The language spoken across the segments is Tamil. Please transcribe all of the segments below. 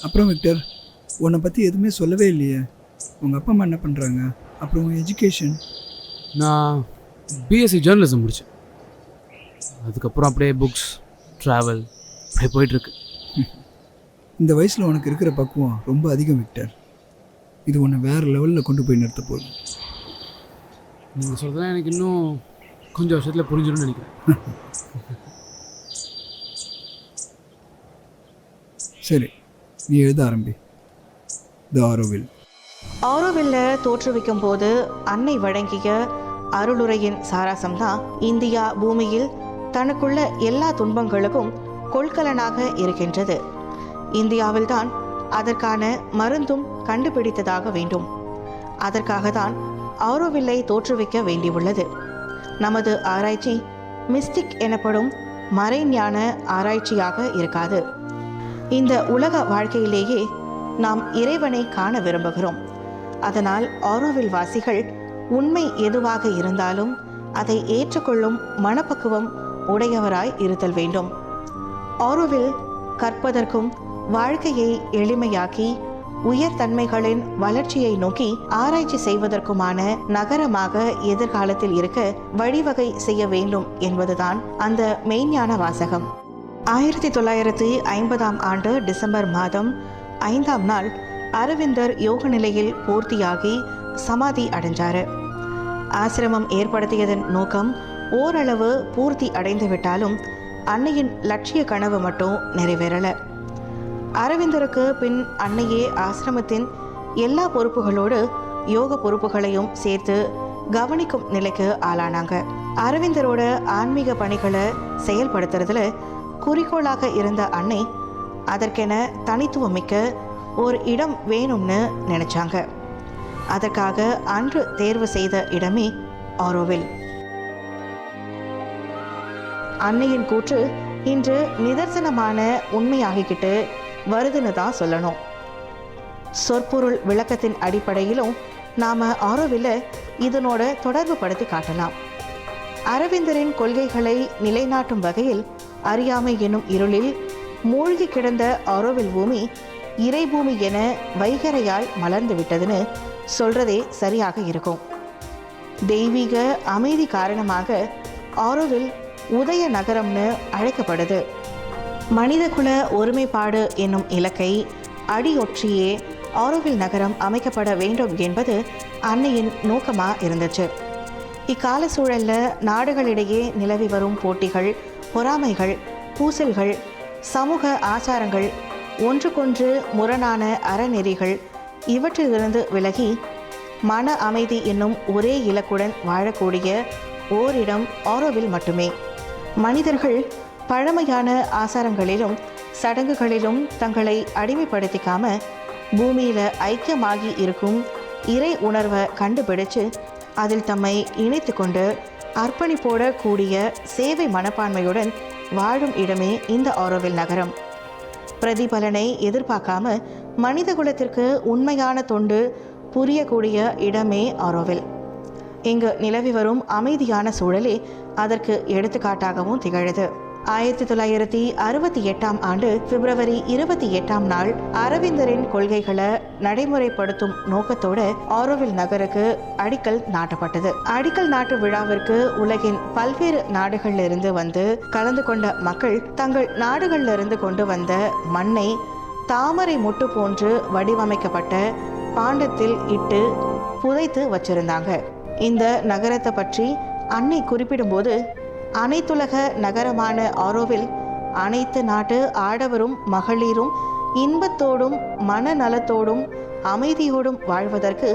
அப்புறம் விக்டர், உன்னை பற்றி எதுவுமே சொல்லவே இல்லையே. உங்கள் அப்பா அம்மா என்ன பண்ணுறாங்க? அப்புறம் உன் எஜுகேஷன்? நான் பிஎஸ்சி ஜேர்னலிசம் முடித்தேன். அதுக்கப்புறம் அப்படியே புக்ஸ், ட்ராவல் அப்படியே போயிட்டுருக்கு. இந்த வயசில் உனக்கு இருக்கிற பக்குவம் ரொம்ப அதிகம் விக்டர். இது உன்னை வேறு லெவலில் கொண்டு போய் நிறுத்த போகுது. நீங்கள் சொல்கிறதா எனக்கு இன்னும் கொஞ்சம் வருஷத்தில் புரிஞ்சிடும்னு நினைக்கிறேன். சரி, நீ எழுத ஆரம்பி. த ஆரோவில். ஆரோவில்ல தோற்றுவிக்கும் போது அன்னை வழங்கிய அருளுரையின் சாராசம்தான் இந்தியா பூமியில் தனக்குள்ள எல்லா துன்பங்களுக்கும் கொள்கலனாக இருக்கின்றது. இந்தியாவில்தான் அதற்கான மருந்தும் கண்டுபிடித்ததாக வேண்டும். அதற்காக தான் ஆரோவில்லை தோற்றுவிக்க வேண்டியுள்ளது. நமது ஆராய்ச்சி மிஸ்டிக் எனப்படும் மறைஞான ஆராய்ச்சியாக இருக்காது. இந்த உலக வாழ்க்கையிலேயே நாம் இறைவனை காண விரும்புகிறோம். அதனால் ஆரோவில் வாசிகள் உண்மை எதுவாக இருந்தாலும் அதை ஏற்றுக்கொள்ளும் மனப்பக்குவம் உடையவராய் இருத்தல் வேண்டும். ஆரோவில் கற்பதற்கும் வாழ்க்கையை எளிமையாக்கி உயர்தன்மைகளின் வளர்ச்சியை நோக்கி ஆராய்ச்சி செய்வதற்குமான நகரமாக எதிர்காலத்தில் இருக்க வழிவகை செய்ய வேண்டும் என்பதுதான் அந்த மெய்ஞான வாசகம். 1950ஆம் ஆண்டு டிசம்பர் மாதம் 5ஆம் நாள் அரவிந்தர் யோக நிலையில் பூர்த்தியாகி சமாதி அடைஞ்சாரு. ஆசிரமம் ஏற்படுத்தியதன் நோக்கம் ஓரளவு பூர்த்தி அடைந்து விட்டாலும் அன்னையின் லட்சிய கனவு மட்டும் நிறைவேறல. அரவிந்தருக்கு பின் அன்னையே ஆசிரமத்தின் எல்லா பொறுப்புகளோடு யோக பொறுப்புகளையும் சேர்த்து கவனிக்கும் நிலைக்கு ஆளானாங்க. அரவிந்தரோட ஆன்மீக பணிகளை செயல்படுத்துறதுல குறிக்கோளாக இருந்த அன்னை அதற்கென தனித்துவமிக்க ஒரு இடம் வேணும்னு நினைச்சாங்க. அதற்காக அன்று தேர்வு செய்த இடமே ஆரோவில். அன்னையின் கூற்று இன்று நிதர்சனமான உண்மையாகிக்கிட்டு வருதுன்னு தான் சொல்லணும். சொற்பொருள் விளக்கத்தின் அடிப்படையிலும் நாம ஆரோவில்ல இதனோட தொடர்பு படுத்தி காட்டலாம். அரவிந்தரின் கொள்கைகளை நிலைநாட்டும் வகையில் அறியாமை எனும் இருளில் மூழ்கி கிடந்த ஆரோவில் பூமி இறைபூமி என வைகரையாய் மலர்ந்து விட்டதுன்னு சொல்றதே சரியாக இருக்கும். தெய்வீக அமைதி காரணமாக ஆரோவில் உதய நகரம்னு அழைக்கப்படுது. மனிதகுல ஒருமைப்பாடு என்னும் இலக்கை அடியொற்றியே ஆரோவில் நகரம் அமைக்கப்பட வேண்டும் என்பது அன்னையின் நோக்கமா இருந்துச்சு. இக்கால சூழல்ல நாடுகளிடையே நிலவி வரும் போட்டிகள், பொறாமைகள், பூசல்கள், சமூக ஆச்சாரங்கள், ஒன்றுக்கொன்று முரணான அறநெறிகள் இவற்றிலிருந்து விலகி மன அமைதி என்னும் ஒரே இலக்குடன் வாழக்கூடிய ஓரிடம் ஆரோவில் மட்டுமே. மனிதர்கள் பழமையான ஆசாரங்களிலும் சடங்குகளிலும் தங்களை அடிமைப்படுத்திக்காம பூமியில ஐக்கியமாகி இருக்கும் இறை உணர்வை கண்டுபிடிச்சு அதில் தம்மை இணைத்து கொண்டு அர்ப்பணிப்போட கூடிய சேவை மனப்பான்மையுடன் வாழும் இடமே இந்த ஆரோவில் நகரம். பிரதிபலனை எதிர்பார்க்காம மனித குலத்திற்கு உண்மையான தொண்டு புரியக்கூடிய இடமே ஆரோவில். இங்கு நிலவி வரும் அமைதியான சூழலே அதற்கு எடுத்துக்காட்டாகவும் திகழுது. 1968ஆம் ஆண்டு பிப்ரவரி 28ஆம் நாள் அரவிந்தரின் கொள்கைகளை நடைமுறைப்படுத்தும் நோக்கத்தோட ஆரோவில் நகருக்கு அடிக்கல் நாட்டப்பட்டது. அடிக்கல் நாட்டு விழாவிற்கு உலகின் பல்வேறு நாடுகளில் இருந்து வந்து கலந்து கொண்ட மக்கள் தங்கள் நாடுகளில் இருந்து கொண்டு வந்த மண்ணை தாமரை மொட்டு போன்று வடிவமைக்கப்பட்ட பாண்டத்தில் இட்டு புதைத்து வச்சிருந்தாங்க. இந்த நகரத்தை பற்றி அன்னை குறிப்பிடும்போது, அனைத்துலக நகரமான ஆரோவில் அனைத்து நாட்டு ஆடவரும் மகளிரும் இன்பத்தோடும் மனநலத்தோடும் அமைதியோடும் வாழ்வதற்கு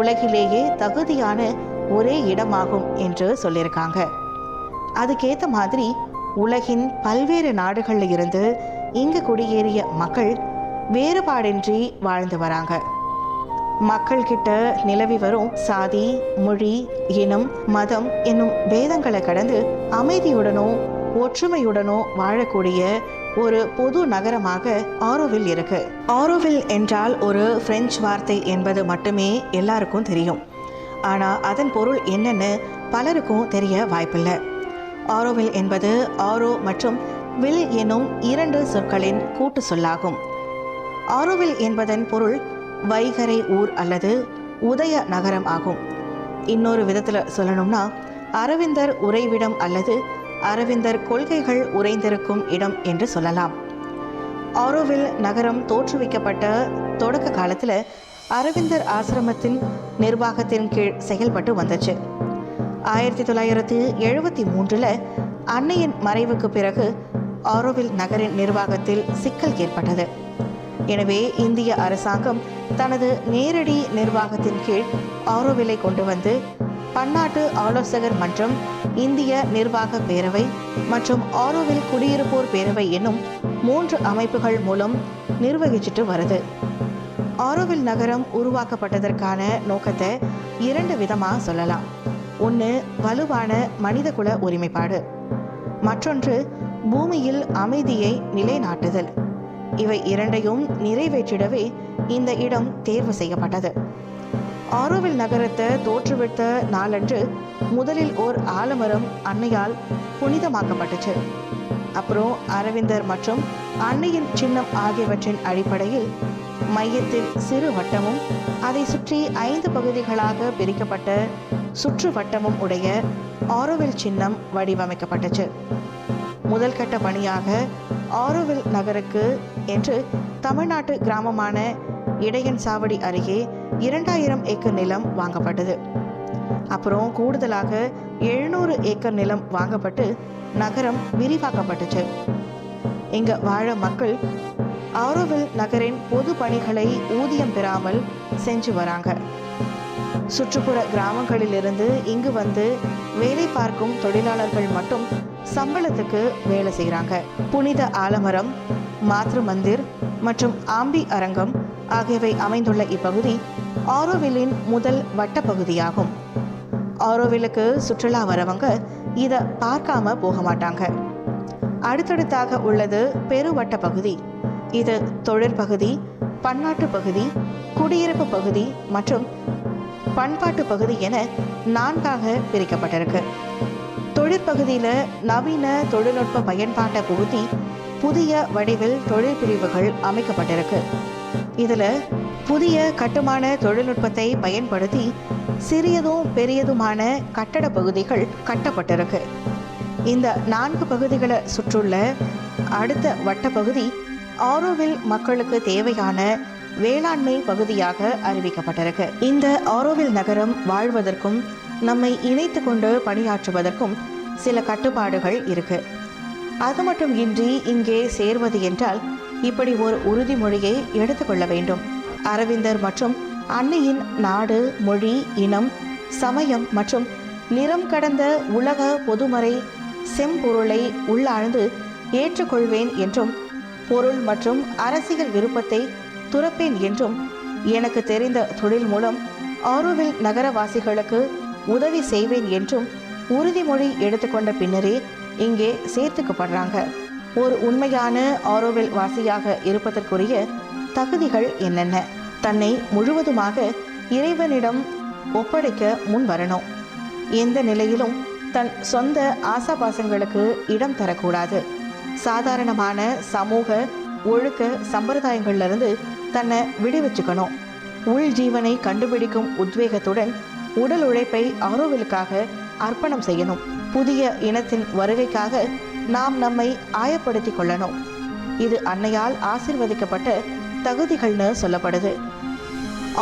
உலகிலேயே தகுதியான ஒரே இடமாகும் என்று சொல்லியிருக்காங்க. அதுக்கேற்ற மாதிரி உலகின் பல்வேறு நாடுகளில் இருந்து இங்கு குடியேறிய மக்கள் வேறுபாடின்றி வாழ்ந்து வராங்க. மக்கள் கிட்ட நிலவி வரும் சாதி, மொழி, இனம், மதம் என்னும் பேதங்களை கடந்து அமைதியுடனோ ஒற்றுமையுடனோ வாழக்கூடிய ஒரு பொது நகரமாக ஆரோவில் இருக்கு. ஆரோவில் என்றால் ஒரு பிரெஞ்சு வார்த்தை என்பது மட்டுமே எல்லாருக்கும் தெரியும். ஆனால் அதன் பொருள் என்னன்னு பலருக்கும் தெரிய வாய்ப்பில்லை. ஆரோவில் என்பது ஆரோ மற்றும் வில் எனும் இரண்டு சொற்களின் கூட்டு சொல்லாகும். ஆரோவில் என்பதன் பொருள் வைகரை ஊர் அல்லது உதய நகரம் ஆகும். இன்னொரு விதத்தில் சொல்லணும்னா அரவிந்தர் உறைவிடம் அல்லது அரவிந்தர் கொள்கைகள் உறைந்திருக்கும் இடம் என்று சொல்லலாம். ஆரோவில் நகரம் தோற்றுவிக்கப்பட்ட தொடக்க காலத்தில் அரவிந்தர் ஆசிரமத்தின் நிர்வாகத்தின் கீழ் செயல்பட்டு வந்துச்சு. 1973 அன்னையின் மறைவுக்கு பிறகு ஆரோவில் நகரின் நிர்வாகத்தில் சிக்கல் ஏற்பட்டது. எனவே இந்திய அரசாங்கம் தனது நேரடி நிர்வாகத்தின் கீழ் ஆரோவிலை கொண்டு வந்து பன்னாட்டு ஆலோசகர் மன்றம், இந்திய நிர்வாக பேரவை மற்றும் ஆரோவில் குடியிருப்போர் பேரவை என்னும் 3 அமைப்புகள் மூலம் நிர்வகிச்சுட்டு வருது. ஆரோவில் நகரம் உருவாக்கப்பட்டதற்கான நோக்கத்தை 2 விதமாக சொல்லலாம். ஒன்று வலுவான மனிதகுல ஒருமைப்பாடு, மற்றொன்று பூமியில் அமைதியை நிலைநாட்டுதல். இவை இரண்டையும் நிறைவேற்றிடவே இந்த இடம் தேர்வு செய்யப்பட்டது. ஆரோவில் நகரத்தை தோற்றுவித்த நாளன்று முதலில் ஓர் ஆலமரம் அன்னையால் புனிதமாக்கப்பட்டுச்சு. அப்புறம் அரவிந்தர் மற்றும் அன்னையின் சின்னம் ஆகியவற்றின் அடிப்படையில் மையத்தில் சிறு வட்டமும் அதை சுற்றி 5 பகுதிகளாக பிரிக்கப்பட்ட சுற்று வட்டமும் உடைய ஆரோவில் சின்னம் வடிவமைக்கப்பட்டுச்சு. முதல் கட்ட பணியாக ஆரோவில் நகருக்கு என்று தமிழ்நாட்டு கிராமமான இடையன் சாவடி அருகே 2000 ஏக்கர் நிலம் வாங்கப்பட்டது. அப்புறம் கூடுதலாக 700 ஏக்கர் நிலம் வாங்கப்பட்டு நகரம் விரிவாக்கப்பட்டுச்சு. இங்க வாழ மக்கள் ஆரோவில் நகரின் பொது பணிகளை ஊதியம் பெறாமல் செஞ்சு வராங்க. சுற்றுப்புற கிராமங்களிலிருந்து இங்கு வந்து வேலை பார்க்கும் தொழிலாளர்கள் மட்டும் சம்பளத்துக்கு வேலை செய்கிறாங்க. புனித ஆலமரம், மாத்ரு மந்திர் மற்றும் ஆம்பி அரங்கம் ஆகியவை அமைந்துள்ள இப்பகுதி ஆரோவிலின் முதல் வட்ட பகுதியாகும். ஆரோவிலுக்கு சுற்றுலா வரவங்க இதை பார்க்காம போக மாட்டாங்க. அடுத்தடுத்தாக உள்ளது பெருவட்ட பகுதி. இது தொழிற்பகுதி, பன்னாட்டு பகுதி, குடியிருப்பு பகுதி மற்றும் பண்பாட்டு பகுதி என 4ஆக பிரிக்கப்பட்டிருக்கு. தொழிற்பகுதியில் நவீன தொழில்நுட்ப பயன்பாட்டை புகுத்தி புதிய வடிவில் தொழில் பிரிவுகள் அமைக்கப்பட்டிருக்கு. இதில் புதிய கட்டுமான தொழில்நுட்பத்தை பயன்படுத்தி சிறியதும் பெரியதுமான கட்டட பகுதிகள் கட்டப்பட்டிருக்கு. இந்த 4 பகுதிகளை சுற்றுள்ள அடுத்த வட்ட பகுதி ஆரோவில் மக்களுக்கு தேவையான வேளாண்மை பகுதியாக அறிவிக்கப்பட்டிருக்கு. இந்த ஆரோவில் நகரம் வாழ்வதற்கும் நம்மை இணைத்து கொண்டு பணியாற்றுவதற்கும் சில கட்டுப்பாடுகள் இருக்கு. அது மட்டும் இன்றி இங்கே சேர்வது என்றால் இப்படி ஒரு உறுதிமொழியை எடுத்துக்கொள்ள வேண்டும். அரவிந்தர் மற்றும் அன்னையின் நாடு, மொழி, இனம், சமயம் மற்றும் நிறம் கடந்த உலக பொதுமறை செம்பொருளை உள்ளாழ்ந்து ஏற்றுக்கொள்வேன் என்றும், பொருள் மற்றும் அரசியல் விருப்பத்தை துறப்பேன் என்றும், எனக்கு தெரிந்த தொழில் மூலம் ஆரோவில் நகரவாசிகளுக்கு உதவி செய்வேன் என்றும் உறுதிமொழி எடுத்துக்கொண்ட பின்னரே இங்கே சேர்த்துக்கப்படுறாங்க. ஒரு உண்மையான ஆரோவில் வாசியாக இருப்பதற்குரிய தகுதிகள் என்னென்ன? தன்னை முழுவதுமாக இறைவனிடம் ஒப்படைக்க முன் வரணும். எந்த நிலையிலும் தன் சொந்த ஆசாபாசங்களுக்கு இடம் தரக்கூடாது. சாதாரணமான சமூக ஒழுக்க சம்பிரதாயங்கள்லேருந்து தன்னை விடுவிச்சுக்கணும். உள் ஜீவனை கண்டுபிடிக்கும் உத்வேகத்துடன் உடல் உழைப்பை ஆரோவிலுக்காக அர்ப்பணம் செய்யணும். புதிய இனத்தின் வருகைக்காக நாம் நம்மை ஆயப்படுத்தி கொள்ளணும். இது அன்னையால் ஆசீர்வதிக்கப்பட்ட தகுதிகள்னு சொல்லப்படுது.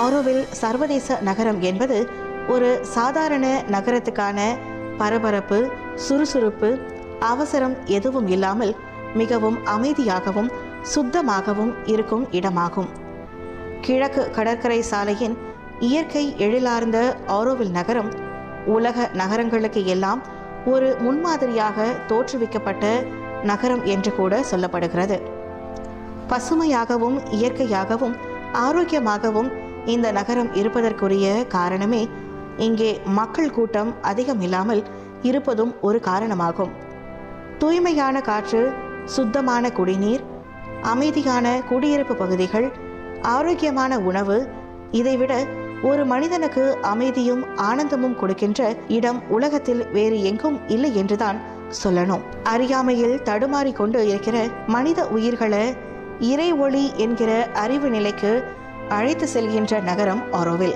ஆரோவில் சர்வதேச நகரம் என்பது ஒரு சாதாரண நகரத்துக்கான பரபரப்பு, சுறுசுறுப்பு, அவசரம் எதுவும் இல்லாமல் மிகவும் அமைதியாகவும் சுத்தமாகவும் இருக்கும் இடமாகும். கிழக்கு கடற்கரை சாலையின் இயற்கை எழிலார்ந்த ஆரோவில் நகரம் உலக நகரங்களுக்கு எல்லாம் ஒரு முன்மாதிரியாக தோற்றுவிக்கப்பட்ட நகரம் என்று கூட சொல்லப்படுகிறது. பசுமையாகவும் இயற்கையாகவும் ஆரோக்கியமாகவும் இந்த நகரம் இருப்பதற்குரிய காரணமே இங்கே மக்கள் கூட்டம் அதிகம் இல்லாமல் இருப்பதும் ஒரு காரணமாகும். தூய்மையான காற்று, சுத்தமான குடிநீர், அமைதியான குடியிருப்பு பகுதிகள், ஆரோக்கியமான உணவு, இதைவிட ஒரு மனிதனுக்கு அமைதியும் ஆனந்தமும் கொடுக்கின்ற இடம் உலகத்தில் வேறு எங்கும் இல்லை என்றுதான் சொல்லணும். அறியாமையில் தடுமாறி கொண்டு இருக்கிற மனித உயிர்களை இறை ஒளி என்கிற அறிவு நிலைக்கு அழைத்து செல்கின்ற நகரம் ஆரோவில்.